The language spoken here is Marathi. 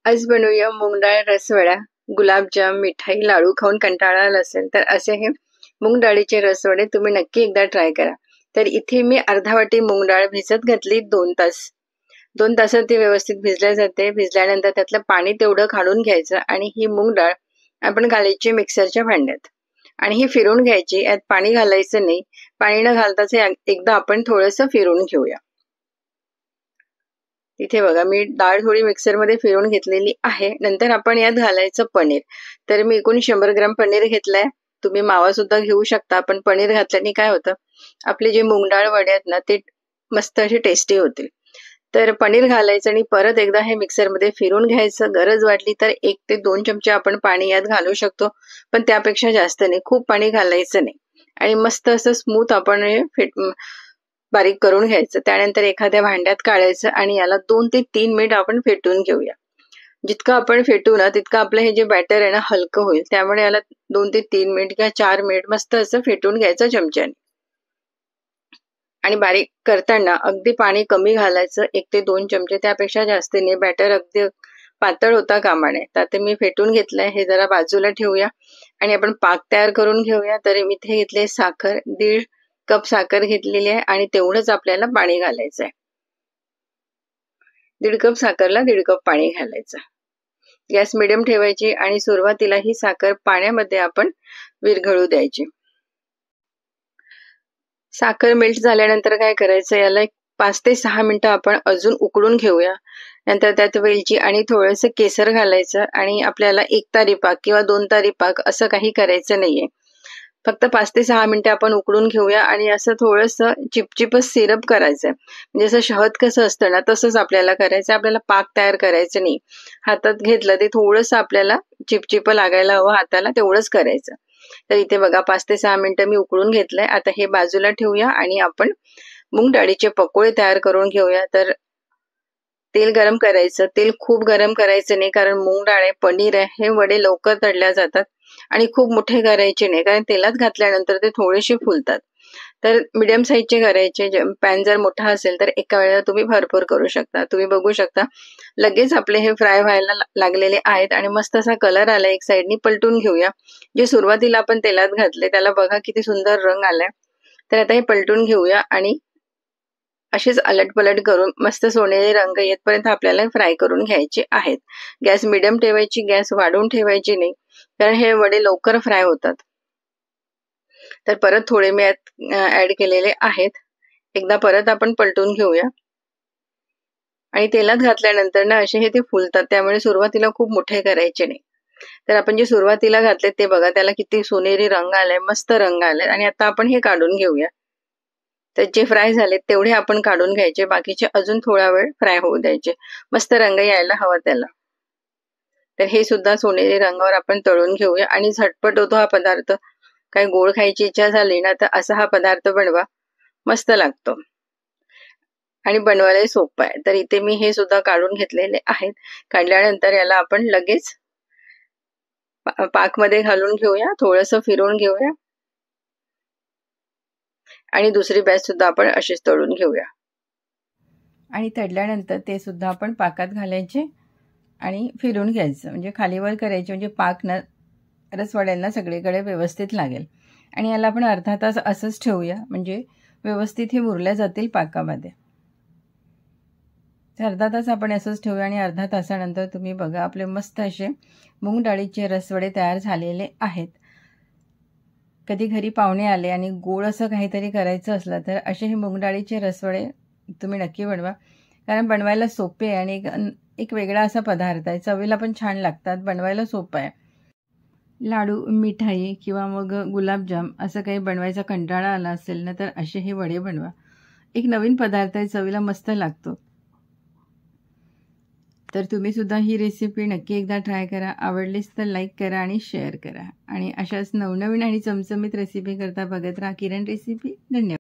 आज बनवूया मूग डाळ रसवडा. गुलाबजाम, मिठाई, लाडू खाऊन कंटाळा आला असेल तर असे हे मूग डाळीचे रसवडे तुम्ही नक्की एकदा ट्राय करा. तर इथे मी अर्धा वाटी मूग डाळ भिजत घातली 2 तास. 2 तासात ती व्यवस्थित भिजल्या जाते. भिजल्यानंतर त्यातलं पाणी तेवढं काढून घ्यायचं आणि ही मूग डाळ आपण घालायची मिक्सरच्या भांड्यात आणि ही फिरवून घ्यायची. यात पाणी घालायचं नाही. पाणी न घालताच एकदा आपण थोडंसं फिरवून घेऊया. तिथे बघा मी डाळ थोडी मिक्सरमध्ये फिरवून घेतलेली आहे. नंतर आपण यात घालायचं पनीर. तर मी एकूण 100 ग्रॅम पनीर घेतलाय. तुम्ही मावा सुद्धा घेऊ शकता, पण पनीर घातल्याने काय होतं, आपले जे मूग डाळ वडे आहेत ना ते मस्त असे टेस्टी होतील. तर पनीर घालायचं आणि परत एकदा हे मिक्सरमध्ये फिरवून घ्यायचं. गरज वाटली तर 1 ते 2 चमचे आपण पाणी यात घालू शकतो, पण त्यापेक्षा जास्त नाही. खूप पाणी घालायचं नाही आणि मस्त असं स्मूथ आपण हे बारीक करून घ्यायचं. त्यानंतर एखाद्या भांड्यात काढायचं आणि याला 2 ते 3 मिनिट आपण फेटून घेऊया. जितकं आपण फेटू ना तितकं आपलं हे जे बॅटर आहे ना हलकं होईल. त्यामुळे याला 2 ते 3 मिनिट किंवा 4 मिनिट मस्त असं फेटून घ्यायचं चमच्याने. आणि बारीक करताना अगदी पाणी कमी घालायचं. 1 ते 2 चमचे, त्यापेक्षा जास्त नाही. बॅटर अगदी पातळ होता कामा नये. तर आता मी फेटून घेतलंय. हे जरा बाजूला ठेवूया आणि आपण पाक तयार करून घेऊया. तर मी इथे घेतले साखर, 1.5 कप साखर घेतलेली आहे आणि तेवढंच आपल्याला पाणी घालायचं आहे. 1.5 कप साखरला 1.5 कप पाणी घालायचं. गॅस मिडियम ठेवायची आणि सुरुवातीला ही साखर पाण्यामध्ये आपण विरघळू द्यायची. साखर मेल्ट झाल्यानंतर काय करायचं, याला 5 ते 6 मिनिटं आपण अजून उकळून घेऊया. नंतर त्यात वेलची आणि थोडंसं केसर घालायचं आणि आपल्याला 1 तारी पाक किंवा 2 तारी पाक असं काही करायचं नाहीये. फक्त 5 ते 6 मिनिटं आपण उकळून घेऊया आणि असं थोडंसं चिपचिपच सिरप करायचं. म्हणजे असं शहद कसं असतं ना तसंच आपल्याला करायचं. आपल्याला पाक तयार करायचं नाही. हातात घेतलं ते थोडंसं आपल्याला चिपचिप लागायला हवं हाताला, तेवढंच करायचं. तर इथे बघा 5 ते 6 मिनिटं मी उकळून घेतलंय. आता हे बाजूला ठेवूया आणि आपण मूग डाळीचे पकोडे तयार करून घेऊया. तर तेल गरम करायचं. तेल खूप गरम करायचं नाही, कारण मूग डाळ आहे, पनीर आहे, हे वडे लवकर तळल्या जातात. आणि खूप मोठे करायचे नाही, कारण तेलात घातल्यानंतर ते थोडेसे फुलतात. तर मीडियम साईजचे करायचे. पॅन जर मोठा असेल तर एका वेळेला तुम्ही भरपूर करू शकता. तुम्ही बघू शकता लगेच आपले हे फ्राय व्हायला लागलेले आहेत आणि मस्त असा कलर आला. एक साईडनी पलटून घेऊया. जे सुरुवातीला आपण तेलात घातले त्याला बघा किती सुंदर रंग आलाय. तर आता हे पलटून घेऊया आणि असेच अलटपलट करून मस्त सोनेरी रंग येतपर्यंत आपल्याला फ्राय करून घ्यायचे आहेत. गॅस मिडियम ठेवायची, गॅस वाढवून ठेवायची नाही, कारण हे वडे लवकर फ्राय होतात. तर परत थोडे मी ऍड केलेले आहेत. एकदा परत आपण पलटून घेऊया आणि तेलात घातल्यानंतर ना असे हे ते फुलतात. त्यामुळे सुरुवातीला खूप मोठे करायचे नाही. तर आपण जे सुरुवातीला घातले ते बघा, त्याला किती सोनेरी रंग आलाय, मस्त रंग आलाय. आणि आता आपण हे काढून घेऊया. तर जे फ्राय झाले तेवढे आपण काढून घ्यायचे, बाकीचे अजून थोडा वेळ फ्राय होऊ द्यायचे. मस्त रंग यायला हवा त्याला. तर हे सुद्धा सोनेरी रंगावर आपण तळून घेऊया आणि झटपट होतो हा पदार्थ. काही गोड खायची इच्छा झाली ना तर असा हा पदार्थ बनवा, मस्त लागतो आणि बनवायला सोपं आहे. तर इथे मी हे सुद्धा काढून घेतलेले आहेत. काढल्यानंतर याला आपण लगेच पाकमध्ये घालून घेऊया, थोडंसं फिरवून घेऊया आणि दुसरी बॅच सुद्धा आपण अशीच तळून घेऊया. आणि तळल्यानंतर ते सुद्धा आपण पाकात घालायचे आणि फिरवून घ्यायचं. म्हणजे खालीवर करायचे, म्हणजे पाक ना रसवड्यांना सगळीकडे व्यवस्थित लागेल. आणि याला आपण अर्धा तास असंच ठेवूया, म्हणजे व्यवस्थित हे मुरल्या जातील पाकामध्ये. तर अर्धा तास आपण असंच ठेवूया आणि अर्धा तासानंतर तुम्ही बघा आपले मस्त असे मूग डाळीचे रसवडे तयार झालेले आहेत. कधी घरी पाहुणे आले आणि गोड असं काहीतरी करायचं असलं तर असे हे मूग डाळीचे रसवडे तुम्ही नक्की बनवा, कारण बनवायला सोपे आहे आणि एक वेगळा असा पदार्थ आहे. चवीला पण छान लागतात, बनवायला सोपं आहे. लाडू, मिठाई किंवा मग गुलाबजाम असं काही बनवायचा कंटाळा आला असेल ना तर असे हे वडे बनवा. एक नवीन पदार्थ आहे, चवीला मस्त लागतो. तर तुम्ही सुद्धा ही रेसिपी नक्की एकदा ट्राय करा. आवडलीच तर लाईक करा आणि शेअर करा. आणि अशाच नवनवीन आणि चमचमीत रेसिपी करता बघत राहा किरण रेसिपी. धन्यवाद.